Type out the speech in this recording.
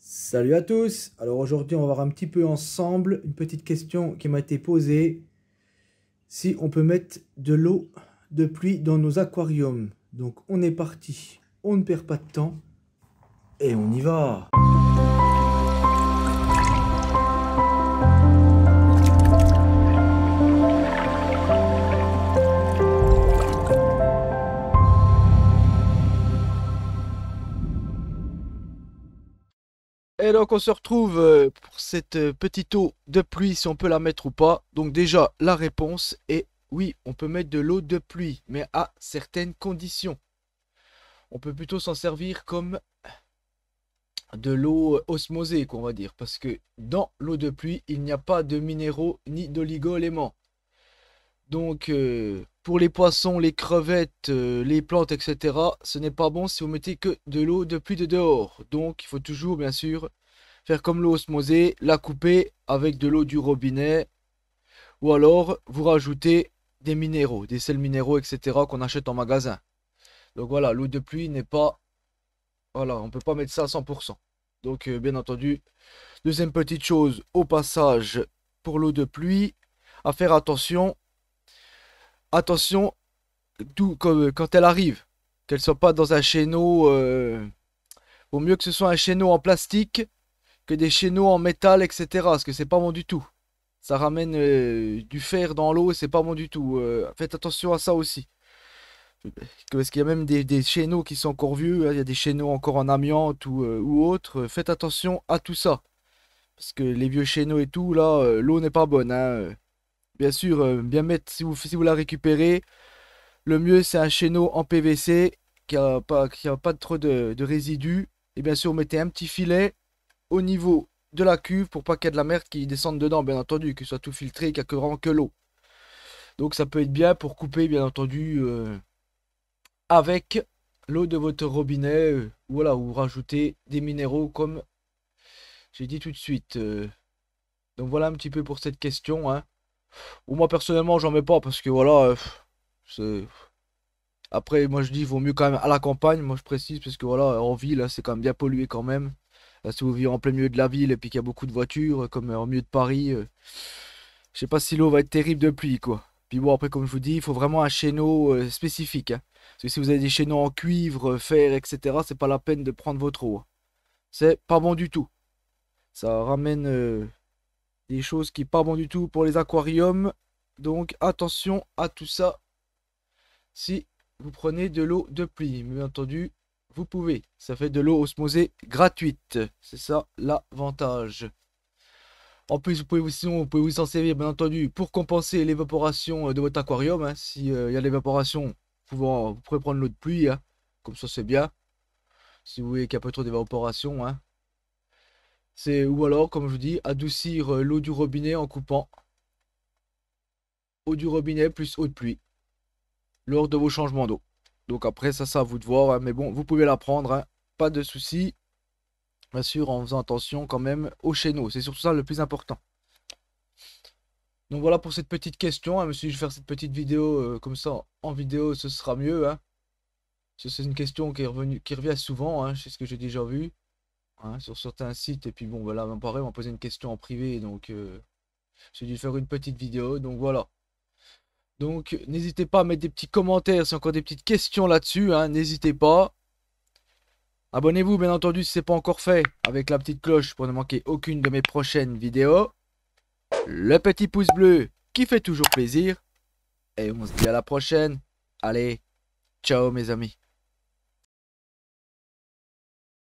Salut à tous! Alors aujourd'hui on va voir un petit peu ensemble une petite question qui m'a été posée. Si on peut mettre de l'eau de pluie dans nos aquariums. Donc on est parti, on ne perd pas de temps et on y va! Et donc on se retrouve pour cette petite eau de pluie, si on peut la mettre ou pas. Donc déjà, la réponse est oui, on peut mettre de l'eau de pluie, mais à certaines conditions. On peut plutôt s'en servir comme de l'eau osmosée, qu'on va dire. Parce que dans l'eau de pluie, il n'y a pas de minéraux ni d'oligo-éléments. Donc pour les poissons, les crevettes, les plantes, etc., ce n'est pas bon si vous mettez que de l'eau de pluie de dehors. Donc il faut toujours, bien sûr, faire comme l'eau osmosée, la couper avec de l'eau du robinet, ou alors vous rajoutez des minéraux, des sels minéraux, etc. qu'on achète en magasin. Donc voilà, l'eau de pluie n'est pas... Voilà, on peut pas mettre ça à 100%. Donc bien entendu, deuxième petite chose, au passage, pour l'eau de pluie, à faire attention. Attention, tout, comme, quand elle arrive, qu'elle soit pas dans un chéneau... vaut mieux que ce soit un chéneau en plastique que des chéneaux en métal, etc. Parce que c'est pas bon du tout. Ça ramène du fer dans l'eau, c'est pas bon du tout. Faites attention à ça aussi. Parce qu'il y a même des chéneaux qui sont encore vieux, hein. Il y a des chéneaux encore en amiante ou autre. Faites attention à tout ça. Parce que les vieux chéneaux et tout, là, l'eau n'est pas bonne, hein. Bien sûr, bien mettre, si vous la récupérez, le mieux c'est un chéneau en PVC qui a pas trop de résidus. Et bien sûr, mettez un petit filet au niveau de la cuve pour pas qu'il y ait de la merde qui descende dedans, bien entendu, que ce soit tout filtré, qu'il n'y a que vraiment que l'eau. Donc ça peut être bien pour couper, bien entendu, avec l'eau de votre robinet, voilà, ou rajouter des minéraux comme j'ai dit tout de suite. Donc voilà un petit peu pour cette question, hein. Ou moi personnellement j'en mets pas parce que voilà, c'est... Après moi je dis il vaut mieux quand même à la campagne, moi je précise parce que voilà, en ville là, c'est quand même bien pollué quand même. Là, si vous vivez en plein milieu de la ville et puis qu'il y a beaucoup de voitures, comme en milieu de Paris, je sais pas si l'eau va être terrible de pluie, quoi. Puis bon, après, comme je vous dis, il faut vraiment un chéneau spécifique, hein. Parce que si vous avez des chaînons en cuivre, fer, etc., c'est pas la peine de prendre votre eau, hein. C'est pas bon du tout. Ça ramène des choses qui sont pas bon du tout pour les aquariums. Donc attention à tout ça si vous prenez de l'eau de pluie. Bien entendu, vous pouvez. Ça fait de l'eau osmosée gratuite. C'est ça l'avantage. En plus, sinon, vous pouvez vous en servir, bien entendu, pour compenser l'évaporation de votre aquarium, hein. Si il y a l'évaporation, vous pourrez prendre l'eau de pluie, hein. Comme ça, c'est bien. Si vous voyez qu'il y a pas trop d'évaporation, hein. Ou alors, comme je vous dis, adoucir l'eau du robinet en coupant eau du robinet plus eau de pluie lors de vos changements d'eau. Donc après, ça à vous de voir, hein. Mais bon, vous pouvez la prendre, hein. Pas de souci. Bien sûr, en faisant attention quand même au chéneau. C'est surtout ça le plus important. Donc voilà pour cette petite question, hein. Je me suis dit, je vais faire cette petite vidéo comme ça en vidéo, ce sera mieux, hein. C'est une question qui revient souvent, hein, c'est ce que j'ai déjà vu, hein, sur certains sites. Et puis bon, voilà, pareil, on m'a posé une question en privé, donc j'ai dû faire une petite vidéo. Donc voilà. Donc n'hésitez pas à mettre des petits commentaires, si encore des petites questions là-dessus, hein, n'hésitez pas. Abonnez-vous, bien entendu, si ce n'est pas encore fait, avec la petite cloche pour ne manquer aucune de mes prochaines vidéos. Le petit pouce bleu qui fait toujours plaisir. Et on se dit à la prochaine. Allez, ciao mes amis.